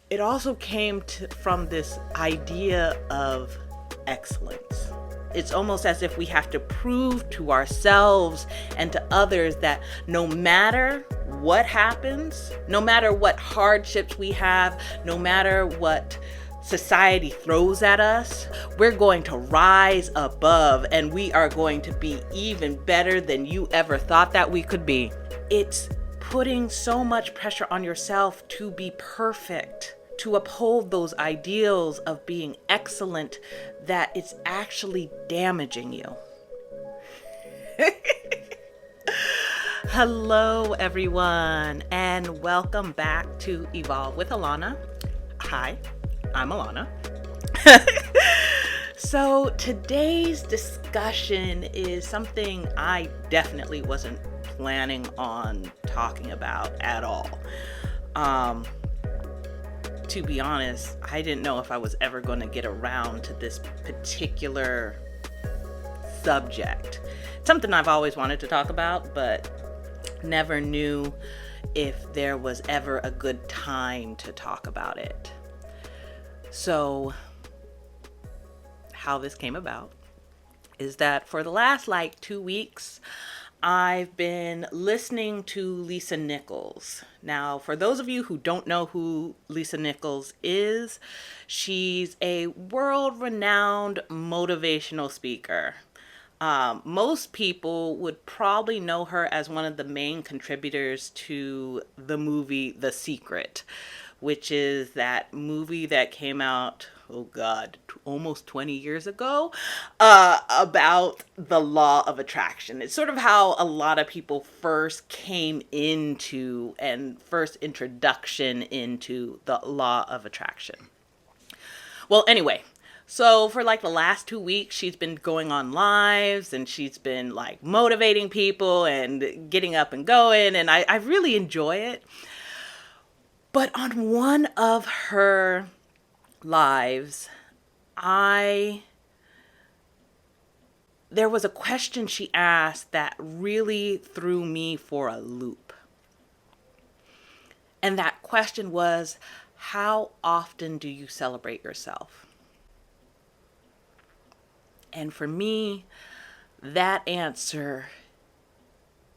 it also came from this idea of excellence. It's almost as if we have to prove to ourselves and to others that no matter what happens, no matter what hardships we have, no matter what society throws at us, we're going to rise above and we are going to be even better than you ever thought that we could be. It's putting so much pressure on yourself to be perfect, to uphold those ideals of being excellent, that it's actually damaging you. Hello, everyone, and welcome back to Evolve with Alana. Hi, I'm Alana. So, today's discussion is something I definitely wasn't planning on talking about at all. To be honest, I didn't know if I was ever going to get around to this particular subject. It's something I've always wanted to talk about, but never knew if there was ever a good time to talk about it. So, how this came about is that for the last 2 weeks, I've been listening to Lisa Nichols. Now, for those of you who don't know who Lisa Nichols is, she's a world-renowned motivational speaker. Most people would probably know her as one of the main contributors to the movie The Secret, which is that movie that came out, oh God, almost 20 years ago, about the law of attraction. It's sort of how a lot of people first came into and first introduction into the law of attraction. Well, anyway, so for the last 2 weeks, she's been going on lives and she's been motivating people and getting up and going. And I really enjoy it. But on one of her lives, there was a question she asked that really threw me for a loop. And that question was, how often do you celebrate yourself? And for me, that answer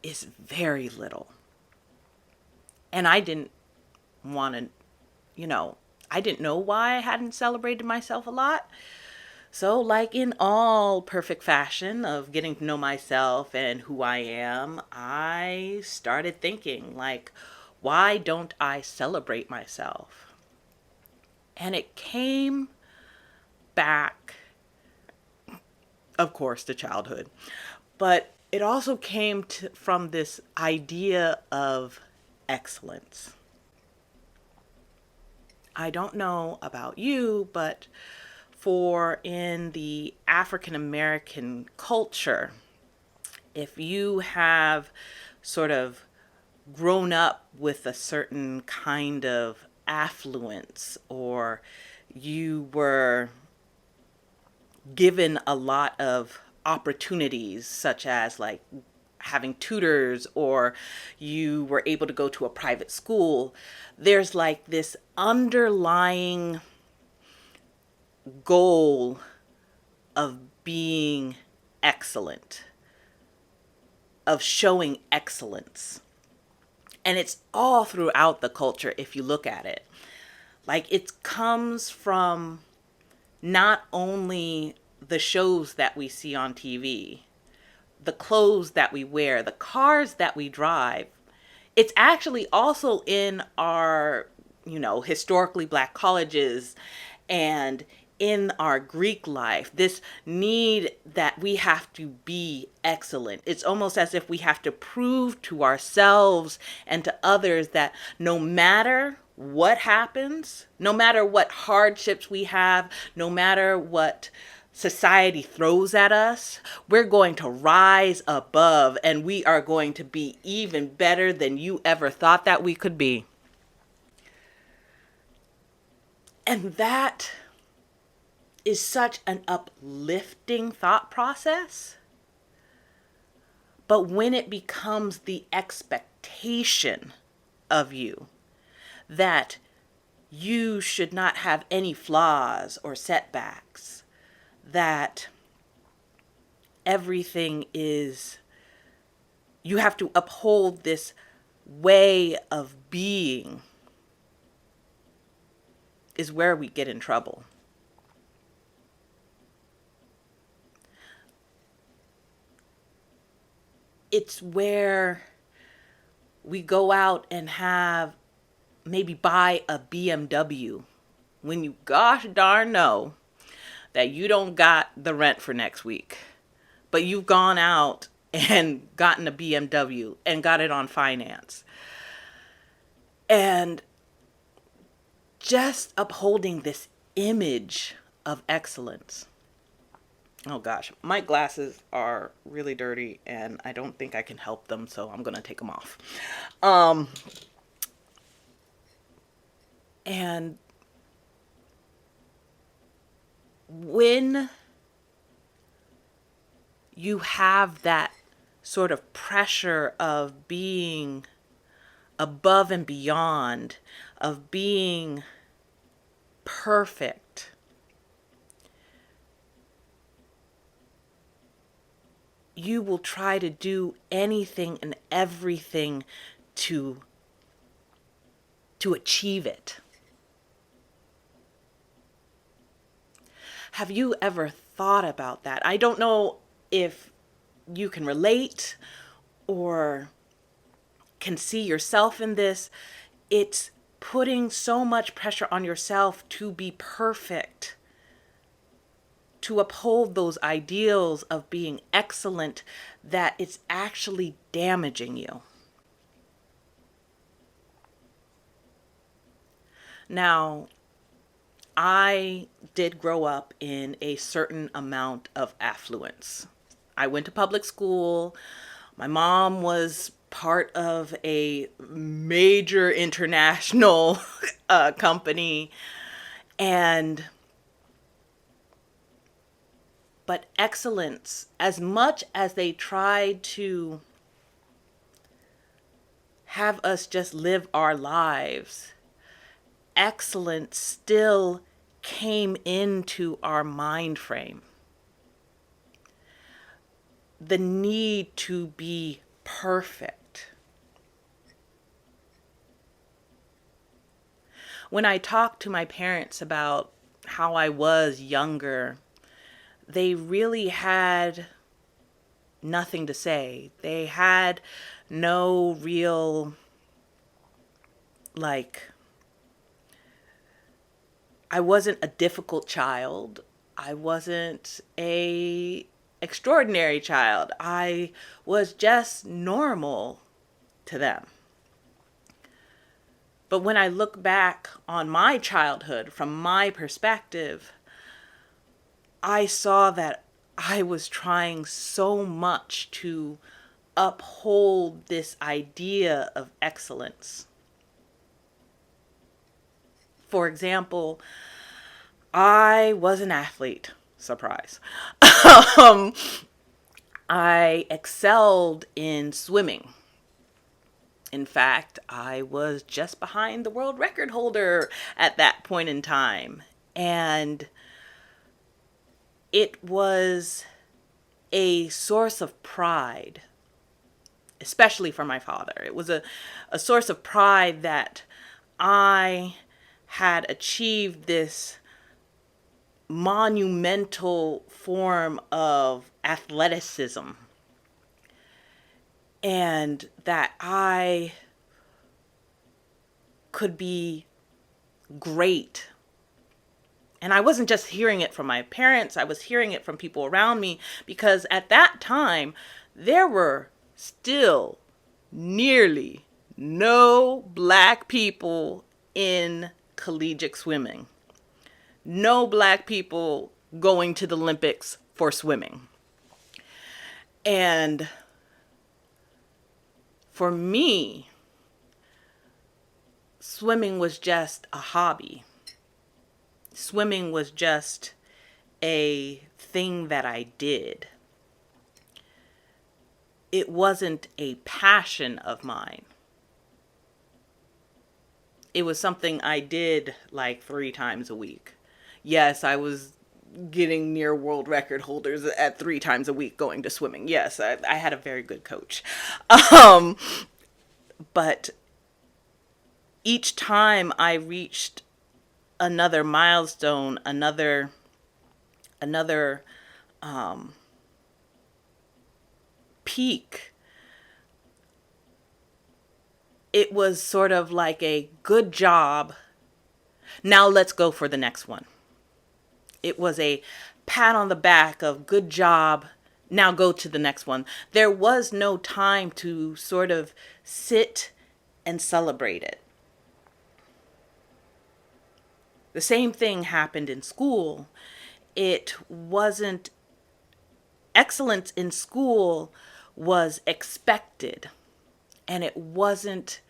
is very little. And I didn't want to, I didn't know why I hadn't celebrated myself a lot. So, in all perfect fashion of getting to know myself and who I am, I started thinking, why don't I celebrate myself? And it came back, of course, to childhood. But it also came from this idea of excellence. I don't know about you, but in the African American culture, if you have sort of grown up with a certain kind of affluence, or you were given a lot of opportunities, such as having tutors, or you were able to go to a private school, there's this underlying goal of being excellent, of showing excellence. And it's all throughout the culture if you look at it. It comes from not only the shows that we see on TV, the clothes that we wear, the cars that we drive. It's actually also in our, historically Black colleges and in our Greek life, this need that we have to be excellent. It's almost as if we have to prove to ourselves and to others that no matter what happens, no matter what hardships we have, no matter what society throws at us, we're going to rise above and we are going to be even better than you ever thought that we could be. And that is such an uplifting thought process. But when it becomes the expectation of you that you should not have any flaws or setbacks, that everything is, you have to uphold this way of being, is where we get in trouble. It's where we go out and have, maybe buy a BMW when you gosh darn know that you don't got the rent for next week, but you've gone out and gotten a BMW and got it on finance. And just upholding this image of excellence. Oh gosh, my glasses are really dirty and I don't think I can help them, so I'm going to take them off. And when you have that sort of pressure of being above and beyond, of being perfect, you will try to do anything and everything to achieve it. Have you ever thought about that? I don't know if you can relate or can see yourself in this. It's putting so much pressure on yourself to be perfect, to uphold those ideals of being excellent, that it's actually damaging you. Now, I did grow up in a certain amount of affluence. I went to public school. My mom was part of a major international company. But excellence, as much as they tried to have us just live our lives, excellence still came into our mind frame. The need to be perfect. When I talked to my parents about how I was younger, they really had nothing to say. They had no real, I wasn't a difficult child. I wasn't a extraordinary child. I was just normal to them. But when I look back on my childhood from my perspective, I saw that I was trying so much to uphold this idea of excellence. For example, I was an athlete. Surprise. I excelled in swimming. In fact, I was just behind the world record holder at that point in time. And it was a source of pride, especially for my father. It was a source of pride that I had achieved this monumental form of athleticism, and that I could be great. And I wasn't just hearing it from my parents, I was hearing it from people around me, because at that time, there were still nearly no black people in collegiate swimming. No black people going to the Olympics for swimming. And for me, swimming was just a hobby. Swimming was just a thing that I did. It wasn't a passion of mine. it was something I did like 3 times a week. Yes, I was getting near world record holders at 3 times a week going to swimming. Yes, I had a very good coach. Um, but each time I reached another milestone, another peak, it was sort of like a good job. Now let's go for the next one. It was a pat on the back of good job. Now go to the next one. There was no time to sort of sit and celebrate it. The same thing happened in school. It wasn't, excellence in school was expected, and it wasn't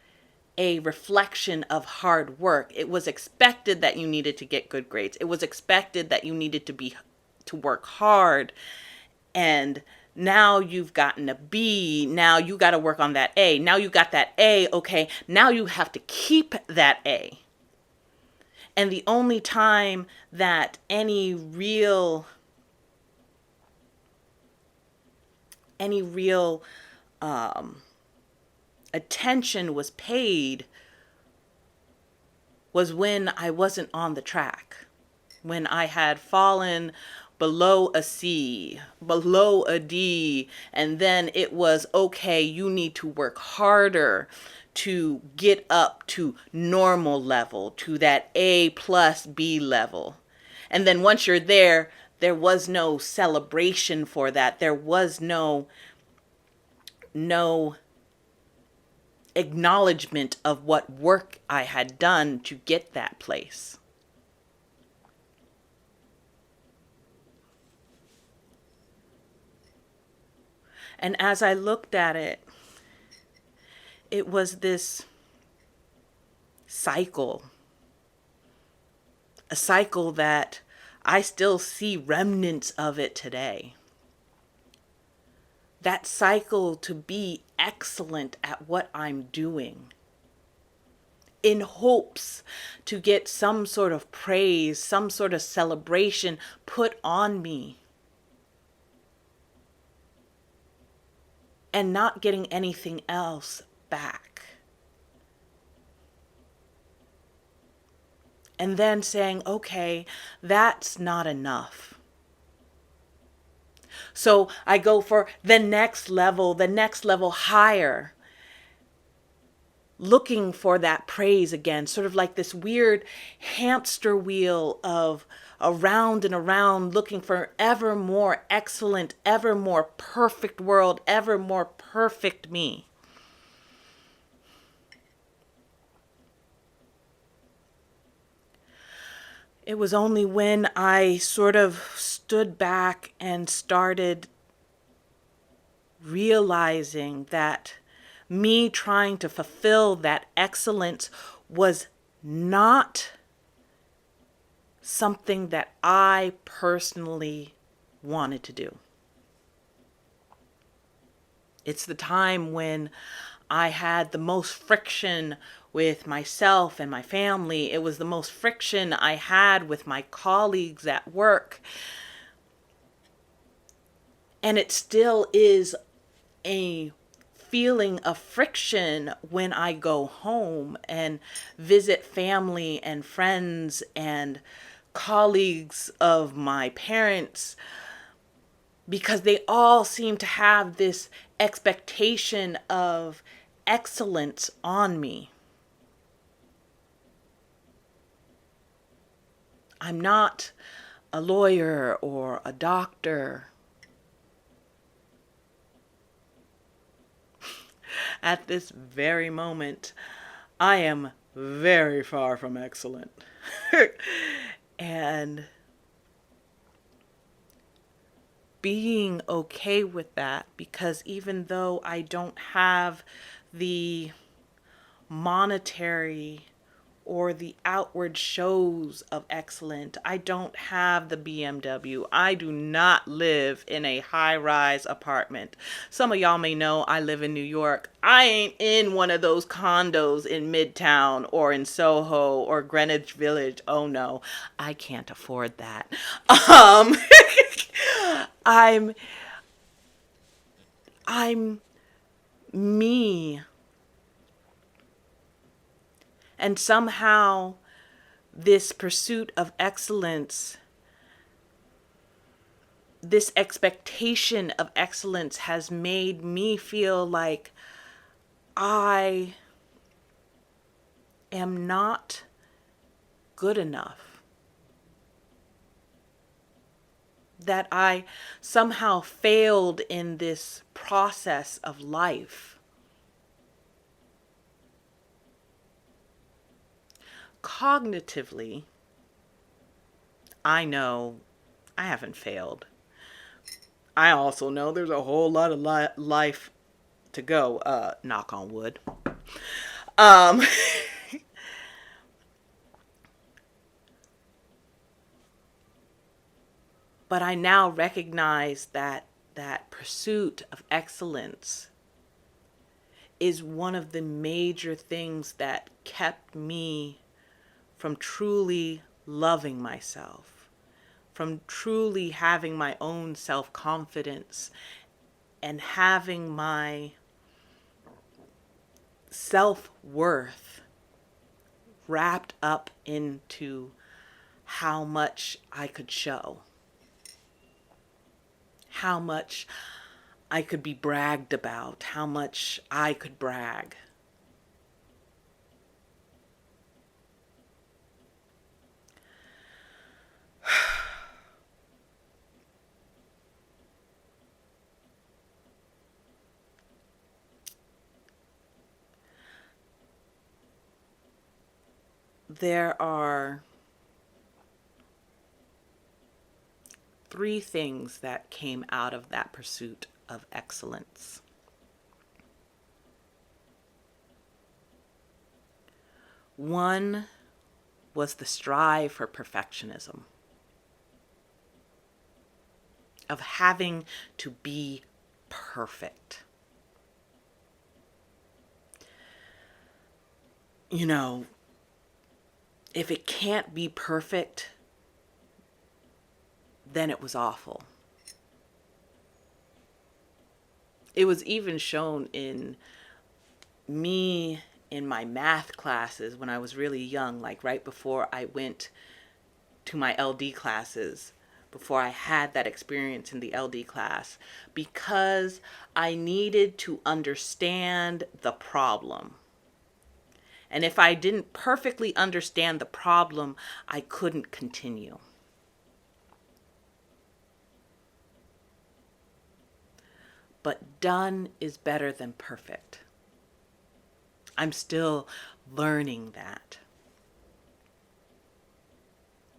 a reflection of hard work. It was expected that you needed to get good grades. It was expected that you needed to work hard. And now you've gotten a B. Now you got to work on that A. Now you got that A. Okay. Now you have to keep that A. And the only time that any real attention was paid was when I wasn't on the track, when I had fallen below a C, below a D, and then it was, okay, you need to work harder to get up to normal level, to that A plus B level. And then once you're there, there was no celebration for that. There was no acknowledgement of what work I had done to get that place. And as I looked at it, it was this cycle, a cycle that I still see remnants of it today. That cycle to be excellent at what I'm doing, in hopes to get some sort of praise, some sort of celebration put on me, and not getting anything else back. And then saying, okay, that's not enough. So I go for the next level higher, looking for that praise again, sort of like this weird hamster wheel of around and around, looking for ever more excellent, ever more perfect world, ever more perfect me. It was only when I sort of stood back and started realizing that me trying to fulfill that excellence was not something that I personally wanted to do. It's the time when I had the most friction with myself and my family. It was the most friction I had with my colleagues at work. And it still is a feeling of friction when I go home and visit family and friends and colleagues of my parents, because they all seem to have this expectation of excellence on me. I'm not a lawyer or a doctor. At this very moment, I am very far from excellent. And being okay with that, because even though I don't have the monetary or the outward shows of excellence. I don't have the BMW. I do not live in a high-rise apartment. Some of y'all may know I live in New York. I ain't in one of those condos in Midtown or in Soho or Greenwich Village. Oh no, I can't afford that. Um, I'm I'm me. And somehow this pursuit of excellence, this expectation of excellence has made me feel like I am not good enough. That I somehow failed in this process of life. Cognitively, I know I haven't failed. I also know there's a whole lot of life to go, knock on wood. Um, but I now recognize that that pursuit of excellence is one of the major things that kept me from truly loving myself, from truly having my own self-confidence and having my self-worth wrapped up into how much I could show, how much I could be bragged about, how much I could brag. There are three things that came out of that pursuit of excellence. One was the strive for perfectionism, of having to be perfect. You know, if it can't be perfect, then it was awful. It was even shown in me in my math classes when I was really young, like right before I went to my LD classes, before I had that experience in the LD class, because I needed to understand the problem. And if I didn't perfectly understand the problem, I couldn't continue. But done is better than perfect. I'm still learning that.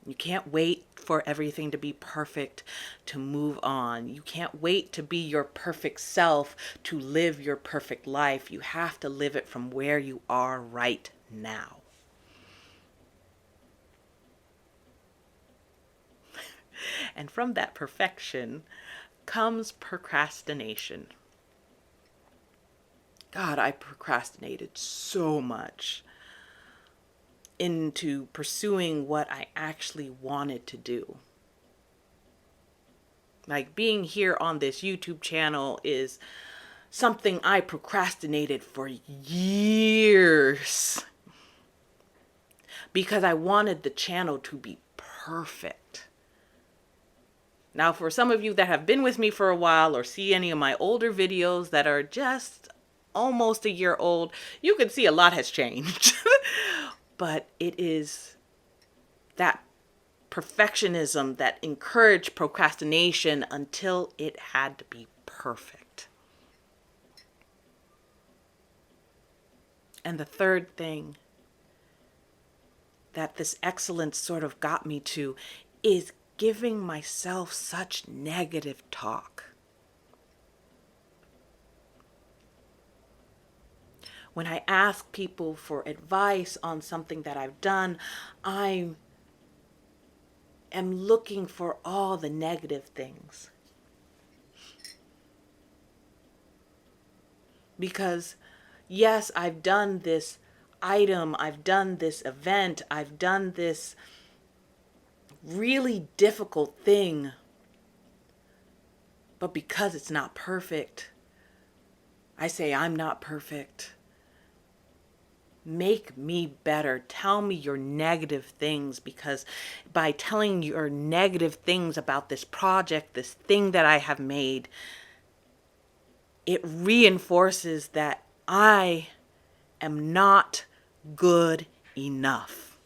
You can't wait for everything to be perfect to move on. You can't wait to be your perfect self to live your perfect life. You have to live it from where you are right now. And from that perfection comes procrastination. God, I procrastinated so much into pursuing what I actually wanted to do. Like being here on this YouTube channel is something I procrastinated for years because I wanted the channel to be perfect. Now, for some of you that have been with me for a while or see any of my older videos that are just almost a year old, you can see a lot has changed. But it is that perfectionism that encouraged procrastination until it had to be perfect. And the third thing that this excellence sort of got me to is giving myself such negative talk. When I ask people for advice on something that I've done, I am looking for all the negative things. Because yes, I've done this item, I've done this event, I've done this really difficult thing, but because it's not perfect, I say I'm not perfect. Make me better. Tell me your negative things, because by telling your negative things about this project, this thing that I have made, it reinforces that I am not good enough.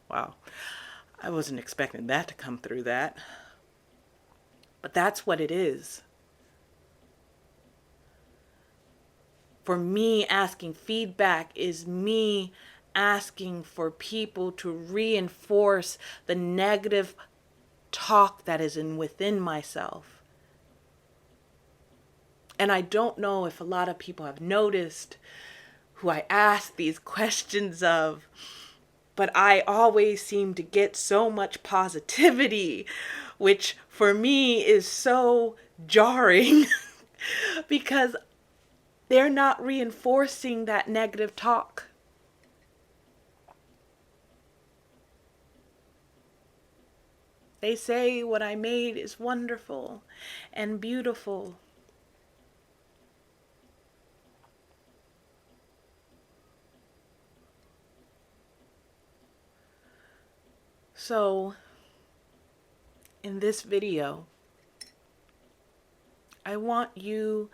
Wow, I wasn't expecting that to come through that. But that's what it is. For me, asking feedback is me asking for people to reinforce the negative talk that is within myself. And I don't know if a lot of people have noticed who I ask these questions of, but I always seem to get so much positivity, which for me is so jarring because they're not reinforcing that negative talk. They say what I made is wonderful and beautiful. So, in this video, I want you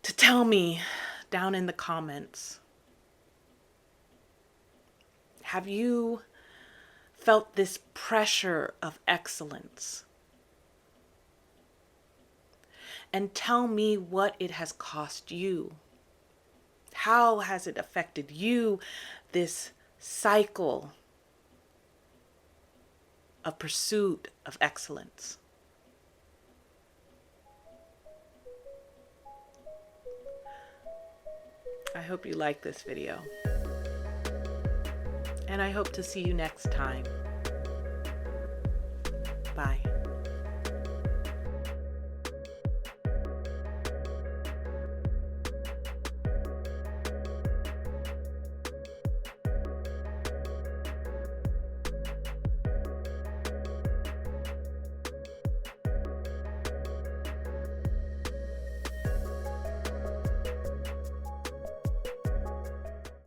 to tell me down in the comments, have you felt this pressure of excellence? And tell me what it has cost you. How has it affected you, this cycle of pursuit of excellence? I hope you like this video. And I hope to see you next time. Bye.